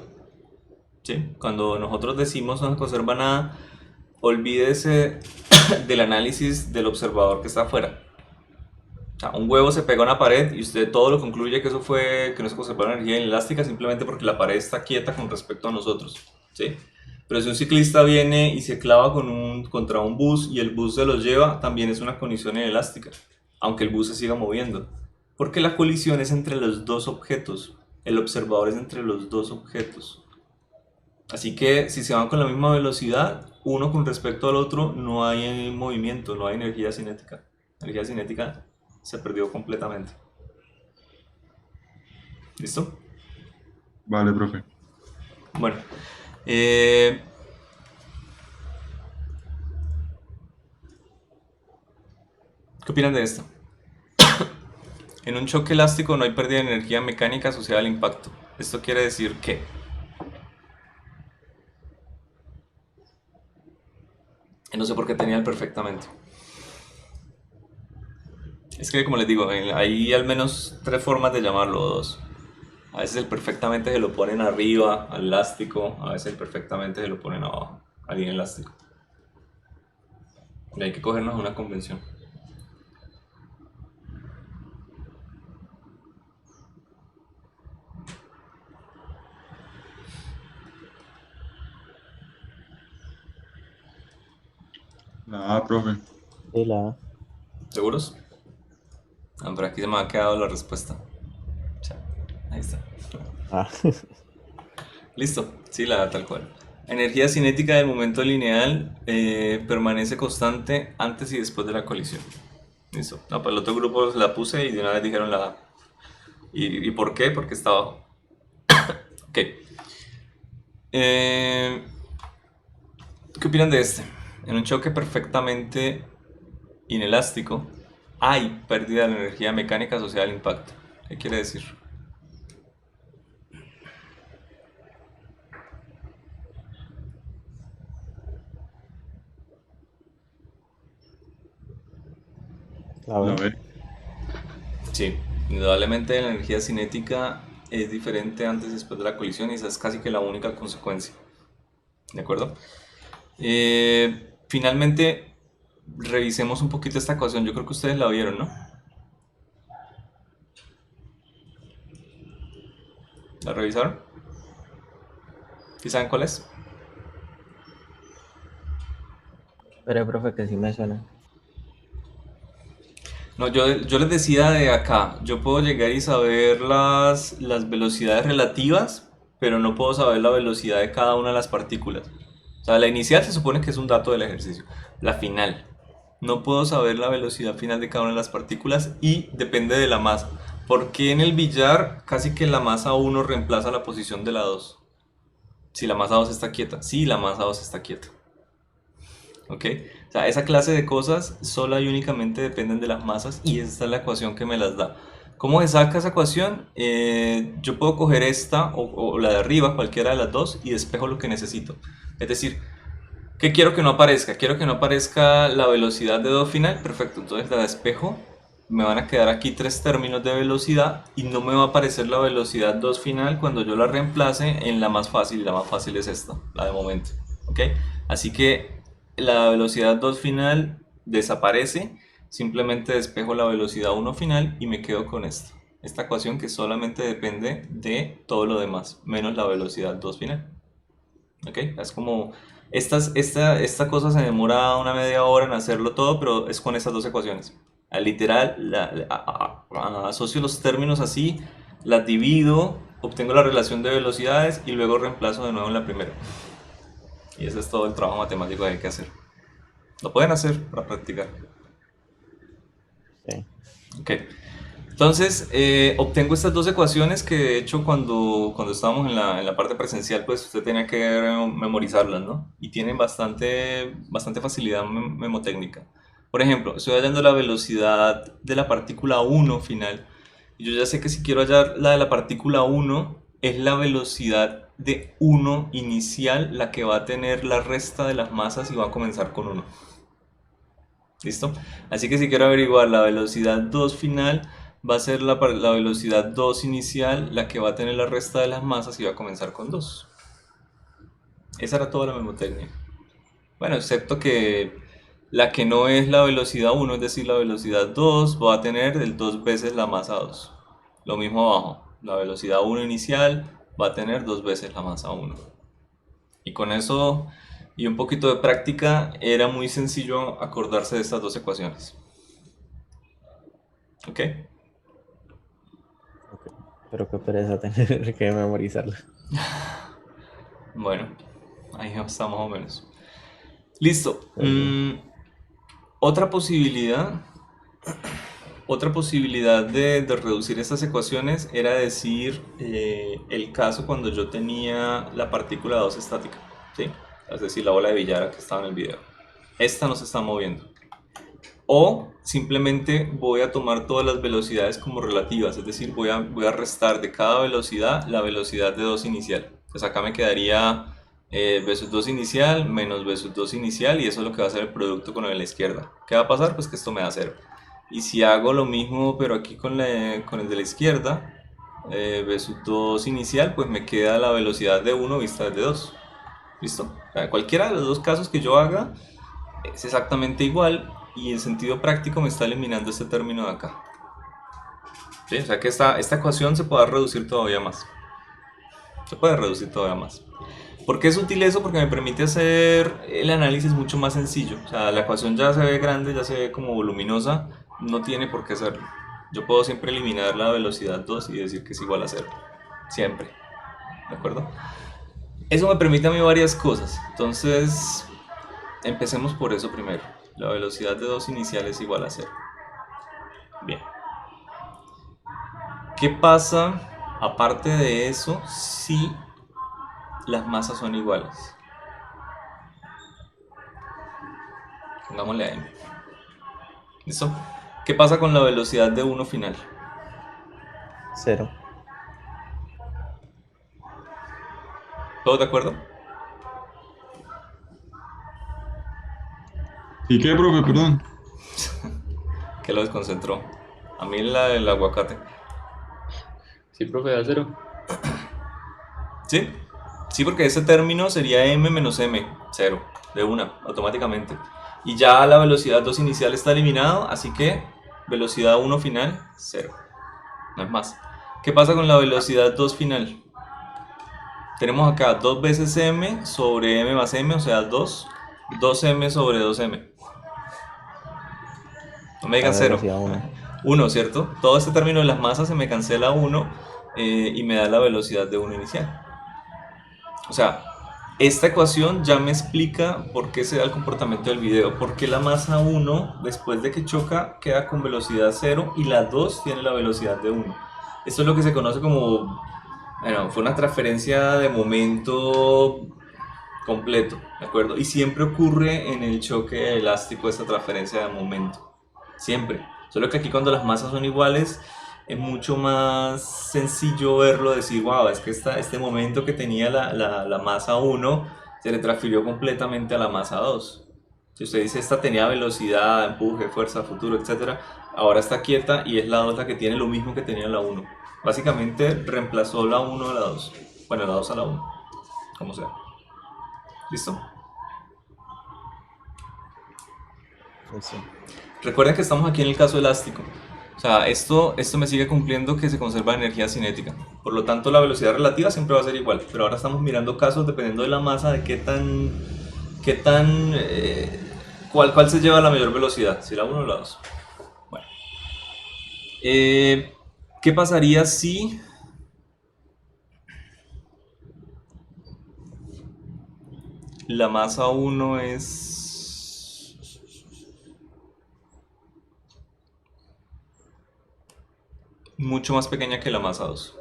¿Sí? Cuando nosotros decimos no se conserva nada, olvídese del análisis del observador que está afuera. O sea, un huevo se pega a una pared y usted todo lo concluye que eso fue que no se conservó la energía elástica simplemente porque la pared está quieta con respecto a nosotros. ¿Sí? Pero si un ciclista viene y se clava contra un bus y el bus se los lleva, también es una colisión inelástica, aunque el bus se siga moviendo. Porque la colisión es entre los dos objetos. El observador es entre los dos objetos. Así que si se van con la misma velocidad, uno con respecto al otro, no hay movimiento, no hay energía cinética. La energía cinética se perdió completamente. ¿Listo? Vale, profe. Bueno, ¿qué opinan de esto? En un choque elástico no hay pérdida de energía mecánica asociada al impacto. Esto quiere decir que no sé por qué tenía el perfectamente. Es que como les digo, hay al menos tres formas de llamarlo, o dos. A veces el perfectamente se lo ponen arriba al elástico, a veces el perfectamente se lo ponen abajo al inelástico. Y hay que cogernos una convención. La A, profe. Sí, la A. ¿Seguros? Ah, pero aquí se me ha quedado la respuesta. Ya, ahí está. Ah, Listo, sí, tal cual. Energía cinética del momento lineal permanece constante antes y después de la colisión. Listo. No, para el otro grupo la puse y de una vez dijeron la A. ¿Y por qué? Porque está abajo. Ok. ¿Qué opinan de este? En un choque perfectamente inelástico hay pérdida de la energía mecánica asociada al impacto. ¿Qué quiere decir? la La B. B. Sí, indudablemente la energía cinética es diferente antes y después de la colisión y esa es casi que la única consecuencia. ¿De acuerdo? Finalmente, revisemos un poquito esta ecuación. Yo creo que ustedes la vieron, ¿no? ¿La revisaron? ¿Sí saben cuál es? Pero, profe, que sí me suena. No, yo les decía de acá, yo puedo llegar y saber las velocidades relativas, pero no puedo saber la velocidad de cada una de las partículas. O sea, la inicial se supone que es un dato del ejercicio. La final, no puedo saber la velocidad final de cada una de las partículas y depende de la masa. ¿Por qué en el billar casi que la masa 1 reemplaza la posición de la 2? Si la masa 2 está quieta. Sí, la masa 2 está quieta. ¿Ok? O sea, esa clase de cosas sola y únicamente dependen de las masas y esta es la ecuación que me las da. ¿Cómo se saca esa ecuación? Yo puedo coger esta o la de arriba, cualquiera de las dos, y despejo lo que necesito. Es decir, ¿qué quiero que no aparezca? Quiero que no aparezca la velocidad de 2 final. Perfecto, entonces la despejo. Me van a quedar aquí 3 términos de velocidad y no me va a aparecer la velocidad 2 final cuando yo la reemplace en la más fácil. Y la más fácil es esta, la de momento. ¿Ok? Así que la velocidad 2 final desaparece. Simplemente despejo la velocidad 1 final y me quedo con esto. Esta ecuación que solamente depende de todo lo demás, menos la velocidad 2 final. ¿Ok? Es como... esta cosa se demora una media hora en hacerlo todo, pero es con estas dos ecuaciones. Literal, asocio los términos así, las divido, obtengo la relación de velocidades y luego reemplazo de nuevo en la primera. Y ese es todo el trabajo matemático que hay que hacer. Lo pueden hacer para practicar. Sí. Ok. Entonces, obtengo estas dos ecuaciones que de hecho cuando estábamos en la parte presencial, pues usted tenía que memorizarlas, ¿no? Y tienen bastante facilidad memotécnica. Por ejemplo, estoy hallando la velocidad de la partícula 1 final. Y yo ya sé que si quiero hallar la de la partícula 1, es la velocidad de 1 inicial la que va a tener la resta de las masas y va a comenzar con 1. ¿Listo? Así que si quiero averiguar la velocidad 2 final, va a ser la velocidad 2 inicial la que va a tener la resta de las masas y va a comenzar con 2. Esa era toda la memotecnia. Bueno, excepto que la que no es la velocidad 1, es decir, la velocidad 2, va a tener el 2 veces la masa 2. Lo mismo abajo, la velocidad 1 inicial va a tener 2 veces la masa 1. Y con eso y un poquito de práctica era muy sencillo acordarse de estas dos ecuaciones. ¿Ok? Ok. Pero qué pereza tener que memorizarla. Bueno, ahí está más o menos. Listo. Pues sí. Otra posibilidad de reducir estas ecuaciones era decir el caso cuando yo tenía la partícula 2 estática, ¿sí? Es decir, la bola de billar que estaba en el video. Esta no se está moviendo. O simplemente voy a tomar todas las velocidades como relativas, es decir, voy a restar de cada velocidad la velocidad de 2 inicial. Pues acá me quedaría v sub 2 inicial menos v sub 2 inicial y eso es lo que va a ser el producto con el de la izquierda. ¿Qué va a pasar? Pues que esto me da 0. Y si hago lo mismo pero aquí con el de la izquierda, v sub 2 inicial, pues me queda la velocidad de 1 vista desde 2. ¿Listo? O sea, cualquiera de los dos casos que yo haga es exactamente igual y en sentido práctico me está eliminando este término de acá. ¿Sí? O sea que esta ecuación se puede reducir todavía más. Se puede reducir todavía más. ¿Por qué es útil eso? Porque me permite hacer el análisis mucho más sencillo. O sea, la ecuación ya se ve grande, ya se ve como voluminosa, no tiene por qué hacerlo. Yo puedo siempre eliminar la velocidad 2 y decir que es igual a cero. Siempre. ¿De acuerdo? Eso me permite a mí varias cosas. Entonces, empecemos por eso primero. La velocidad de 2 inicial es igual a cero. Bien. ¿Qué pasa aparte de eso si las masas son iguales? Pongámosle a m. ¿Listo? ¿Qué pasa con la velocidad de 1 final? 0. ¿Todos de acuerdo? ¿Y qué, profe? Perdón. Que lo desconcentró. A mí el aguacate. Sí, profe, da cero. ¿Sí? Sí, porque ese término sería m menos m, 0, de una, automáticamente. Y ya la velocidad 2 inicial está eliminado, así que velocidad 1 final, 0. No es más. ¿Qué pasa con la velocidad 2 final? Tenemos acá 2 veces m sobre m más m, o sea 2m sobre 2m. No me La digan 0. velocidad 1. 1, ¿cierto? Todo este término de las masas se me cancela 1 y me da la velocidad de 1 inicial. O sea, esta ecuación ya me explica por qué se da el comportamiento del video. Por qué la masa 1, después de que choca, queda con velocidad 0 y la 2 tiene la velocidad de 1. Esto es lo que se conoce como, bueno, fue una transferencia de momento completo, ¿de acuerdo? Y siempre ocurre en el choque elástico esta transferencia de momento. Siempre. Solo que aquí cuando las masas son iguales es mucho más sencillo verlo, decir, wow, es que este momento que tenía la masa 1 se le transfirió completamente a la masa 2. Si usted dice esta tenía velocidad, empuje, fuerza, futuro, etc., ahora está quieta y es la 2 la que tiene lo mismo que tenía la 1. Básicamente reemplazó la 1 a la 2. Bueno, la 2 a la 1. Como sea. ¿Listo? Sí. Recuerden que estamos aquí en el caso elástico. O sea, esto me sigue cumpliendo que se conserva energía cinética. Por lo tanto, la velocidad relativa siempre va a ser igual. Pero ahora estamos mirando casos dependiendo de la masa, de cuál se lleva la mayor velocidad, si la 1 o la 2. Bueno. ¿Qué pasaría si la masa 1 es mucho más pequeña que la masa 2?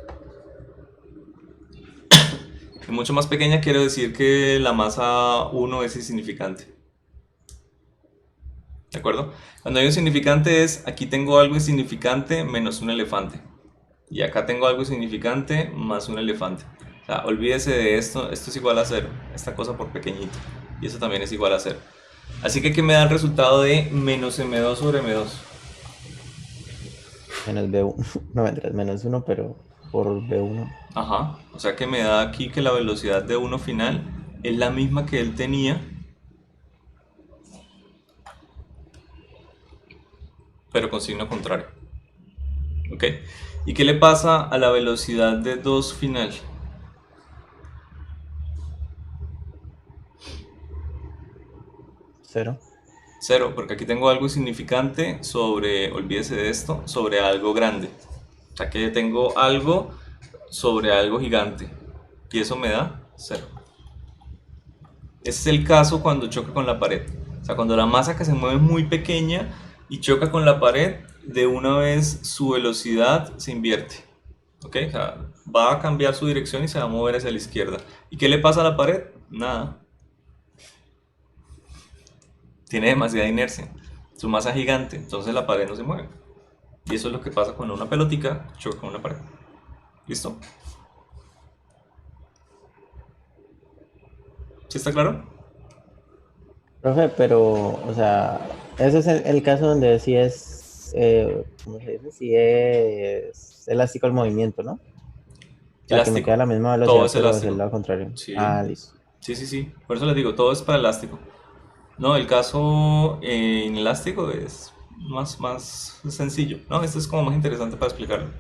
Mucho más pequeña quiere decir que la masa 1 es insignificante. ¿De acuerdo? Cuando hay un significante es, aquí tengo algo insignificante menos un elefante. Y acá tengo algo insignificante más un elefante. O sea, olvídese de esto es igual a 0. Esta cosa por pequeñito. Y eso también es igual a 0. Así que me da el resultado de menos m2 sobre m2. Menos B1. No, mentras, menos 1, pero por B1. Ajá. O sea que me da aquí que la velocidad de 1 final es la misma que él tenía, pero con signo contrario. ¿Ok? ¿Y qué le pasa a la velocidad de 2 final? 0. 0, porque aquí tengo algo insignificante sobre, olvídese de esto, sobre algo grande. O sea que tengo algo sobre algo gigante. Y eso me da 0. Ese es el caso cuando choca con la pared. O sea, cuando la masa que se mueve es muy pequeña y choca con la pared, de una vez su velocidad se invierte. ¿Ok? O sea, va a cambiar su dirección y se va a mover hacia la izquierda. ¿Y qué le pasa a la pared? Nada. Tiene demasiada inercia. Su masa es gigante, entonces la pared no se mueve. Y eso es lo que pasa cuando una pelotica choca con una pared. ¿Listo? ¿Sí está claro? Profe, pero, o sea, ese es el caso donde sí es, ¿cómo se dice? Sí es elástico el movimiento, ¿no? O sea, que me Elástico. queda la misma Todo velocidad, es pero es elástico. el lado contrario. Sí. Ah, listo. Sí. Por eso les digo, todo es para elástico. No, el caso inelástico es más sencillo. No, esto es como más interesante para explicarlo.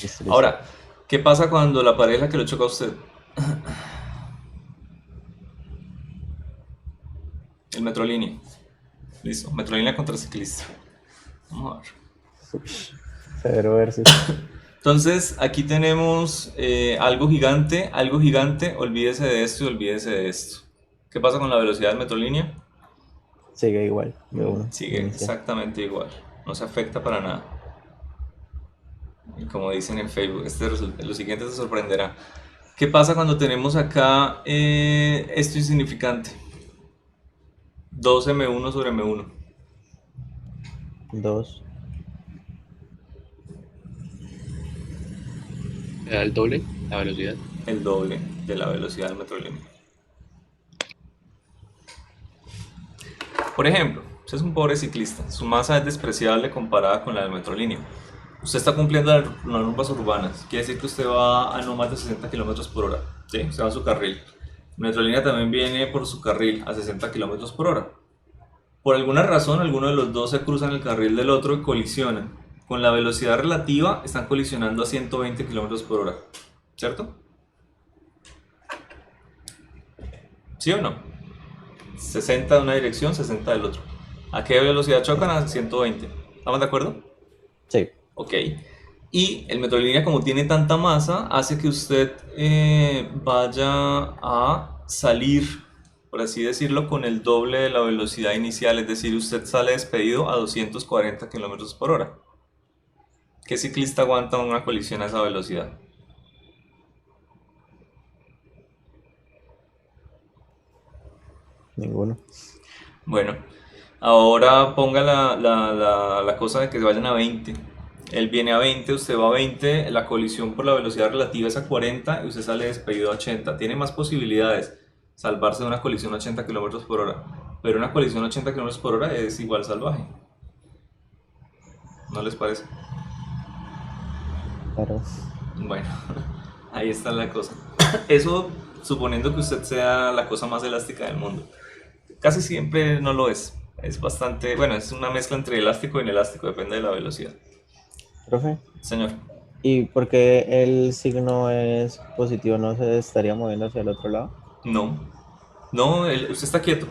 Listo, listo. Ahora, ¿qué pasa cuando la pared es la que lo choca a usted? El metrolínea. Listo, metrolínea contra ciclista. Vamos a ver. Severo versus. Entonces, aquí tenemos algo gigante, olvídese de esto y olvídese de esto. ¿Qué pasa con la velocidad del metrolínea? Sigue igual, V1. Sigue inicial. exactamente igual, no se afecta para nada. Y como dicen en Facebook, lo siguiente te sorprenderá. ¿Qué pasa cuando tenemos acá esto insignificante? 2m1 sobre m1. 2. ¿Le da el doble la velocidad? El doble de la velocidad del metrolínea. Por ejemplo, usted es un pobre ciclista, su masa es despreciable comparada con la del metrolínea. Usted está cumpliendo las normas urbanas, quiere decir que usted va a no más de 60 km por hora, ¿sí? Usted va a su carril. Metrolínea también viene por su carril a 60 km por hora. Por alguna razón, alguno de los dos se cruzan el carril del otro y colisionan. Con la velocidad relativa están colisionando a 120 km por hora, ¿cierto? ¿Sí o no? 60 de una dirección, 60 del otro. ¿A qué velocidad chocan? A 120. ¿Estamos de acuerdo? Sí. Ok. Y el metrolínea, como tiene tanta masa, hace que usted vaya a salir, por así decirlo, con el doble de la velocidad inicial. Es decir, usted sale despedido a 240 km por hora. ¿Qué ciclista aguanta una colisión a esa velocidad? Ninguno. Bueno, ahora ponga la cosa de que vayan a 20. Él viene a 20, usted va a 20, la colisión por la velocidad relativa es a 40 y usted sale despedido a 80. Tiene más posibilidades salvarse de una colisión a 80 km por hora, pero una colisión a 80 km por hora es igual salvaje. ¿No les parece? Claro. Bueno, ahí está la cosa. Eso suponiendo que usted sea la cosa más elástica del mundo. Casi siempre no lo es. Es bastante, bueno, es una mezcla entre elástico e inelástico, depende de la velocidad. Profe, Señor, ¿y por qué el signo es positivo? ¿No se estaría moviendo hacia el otro lado? no. No, usted está quieto.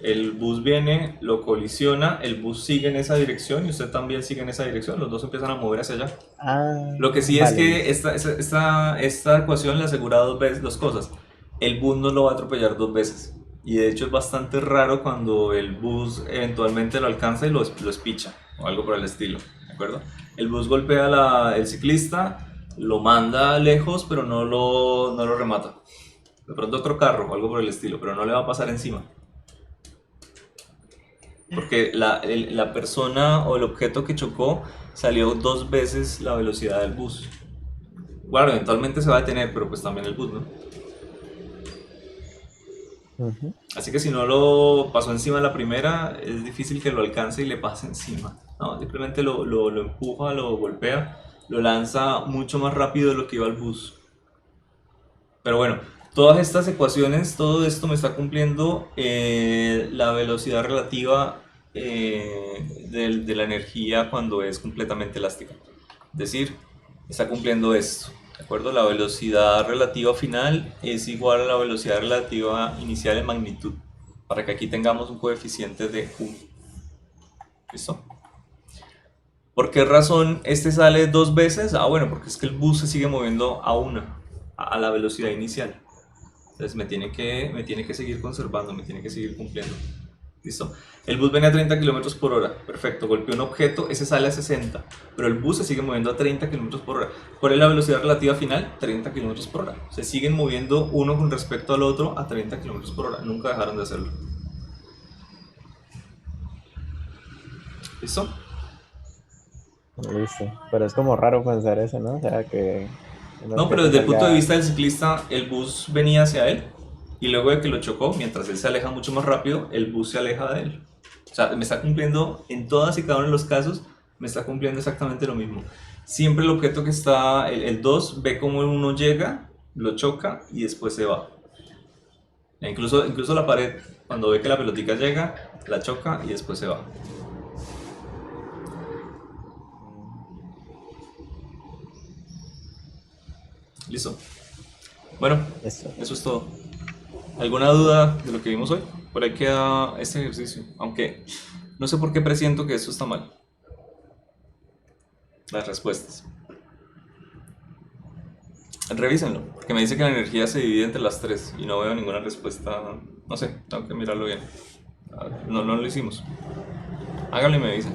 El bus viene, lo colisiona, el bus sigue en esa dirección y usted también sigue en esa dirección. Los dos empiezan a mover hacia allá. Ah, Lo que sí es vale. que esta ecuación le asegura dos cosas. El bus no lo va a atropellar dos veces. Y de hecho es bastante raro cuando el bus eventualmente lo alcanza y lo espicha o algo por el estilo, ¿de acuerdo? El bus golpea el ciclista, lo manda lejos, pero no lo remata. De pronto otro carro o algo por el estilo, pero no le va a pasar encima. Porque la persona o el objeto que chocó salió dos veces la velocidad del bus. Claro, eventualmente se va a detener, pero pues también el bus, ¿no? Ujú. Así que si no lo pasó encima la primera, es difícil que lo alcance y le pase encima. No, simplemente lo empuja, lo golpea, lo lanza mucho más rápido de lo que iba el bus. Pero bueno, todas estas ecuaciones, todo esto me está cumpliendo la velocidad relativa de la energía cuando es completamente elástica. Es decir, está cumpliendo esto. ¿De acuerdo? La velocidad relativa final es igual a la velocidad relativa inicial en magnitud. Para que aquí tengamos un coeficiente de 1. ¿Listo? ¿Por qué razón este sale dos veces? Ah, bueno, porque es que el bus se sigue moviendo a la velocidad inicial. Entonces me tiene que seguir conservando, me tiene que seguir cumpliendo. ¿Listo? El bus viene a 30 km por hora. Perfecto, golpeó un objeto, ese sale a 60. Pero el bus se sigue moviendo a 30 km por hora. ¿Cuál es la velocidad relativa final? 30 km por hora. Se siguen moviendo uno con respecto al otro a 30 km por hora. Nunca dejaron de hacerlo. ¿Listo? Listo. Pero es como raro pensar eso, ¿no? O sea, que... No, pero desde el punto de vista del ciclista, el bus venía hacia él y luego de que lo chocó, mientras él se aleja mucho más rápido, el bus se aleja de él. O sea, me está cumpliendo en todas y cada uno de los casos, me está cumpliendo exactamente lo mismo. Siempre el objeto que está, el 2, ve cómo uno llega, lo choca y después se va. Incluso la pared, cuando ve que la pelotica llega, la choca y después se va. Listo. Bueno, Eso. eso es todo. ¿Alguna duda de lo que vimos hoy? Por ahí queda este ejercicio. Aunque no sé por qué presiento que esto está mal. las respuestas. Revísenlo, porque me dice que la energía se divide entre las tres y no veo ninguna respuesta. No sé, tengo que mirarlo bien. No, no lo hicimos. Háganlo y me dicen.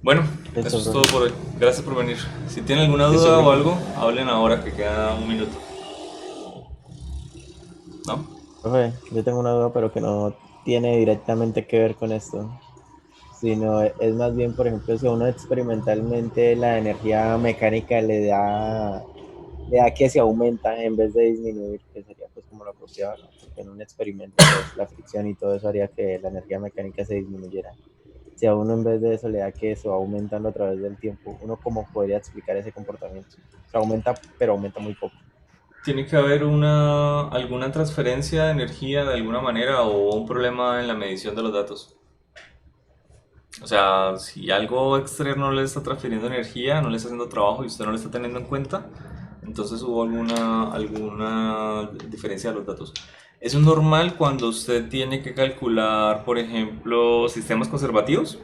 Bueno, Listo, eso es todo profe. por hoy. Gracias por venir. Si tienen alguna Listo, duda o profe. algo, hablen ahora que queda un minuto. ¿No? Profe, yo tengo una duda, pero que no tiene directamente que ver con esto, sino es más bien, por ejemplo, si a uno experimentalmente la energía mecánica le da que se aumenta en vez de disminuir, que sería pues como lo apropiado, ¿no? Porque en un experimento pues la fricción y todo eso haría que la energía mecánica se disminuyera. Si a uno en vez de eso le da que eso va aumentando a través del tiempo, ¿uno cómo podría explicar ese comportamiento? O sea, aumenta, pero aumenta muy poco. Tiene que haber alguna transferencia de energía de alguna manera o un problema en la medición de los datos. O sea, si algo externo le está transfiriendo energía, no le está haciendo trabajo y usted no lo está teniendo en cuenta, entonces hubo alguna diferencia de los datos. Eso es normal cuando usted tiene que calcular, por ejemplo, sistemas conservativos.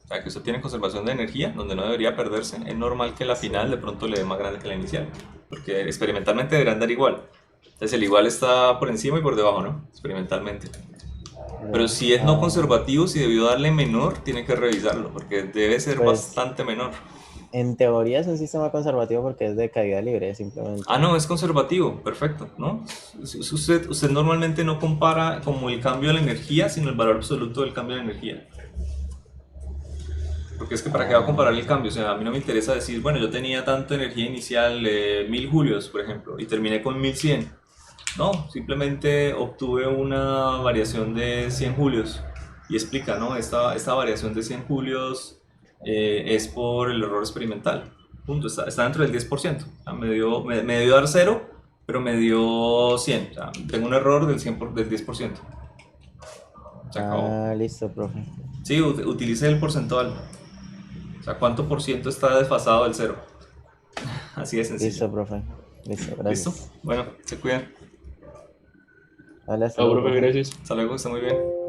O sea, que usted tiene conservación de energía, donde no debería perderse. Es normal que la final de pronto le dé más grande que la inicial, porque experimentalmente deberán dar igual. Entonces el igual está por encima y por debajo, ¿no? Experimentalmente. Pero Ya. si es no conservativo, si debió darle menor, tiene que revisarlo, porque debe ser Pues bastante menor. en teoría es un sistema conservativo porque es de caída libre, Ah, simplemente. no, es conservativo, perfecto, ¿no? Usted normalmente no compara como el cambio de la energía, sino el valor absoluto del cambio de energía. Porque es que para qué va a comparar el Ah, cambio, o sea, a mí no me interesa decir, bueno, yo tenía tanta energía inicial, 1000 julios, por ejemplo, y terminé con 1100. No, simplemente obtuve una variación de 100 julios y explica, ¿no? Esta variación de 100 julios es por el error experimental. Punto, está dentro del 10%. O sea, me debió dar cero, pero me dio 100. O sea, tengo un error del 10%. Se acabó. listo, profe. Sí, utilice el porcentual. O sea, ¿cuánto por ciento está desfasado del cero? Así de sencillo. Listo, profe. Listo, ¿Listo? gracias. Bueno, se cuidan. Vale, hasta Chao, luego, profe, profe. gracias. Hasta luego, está muy bien.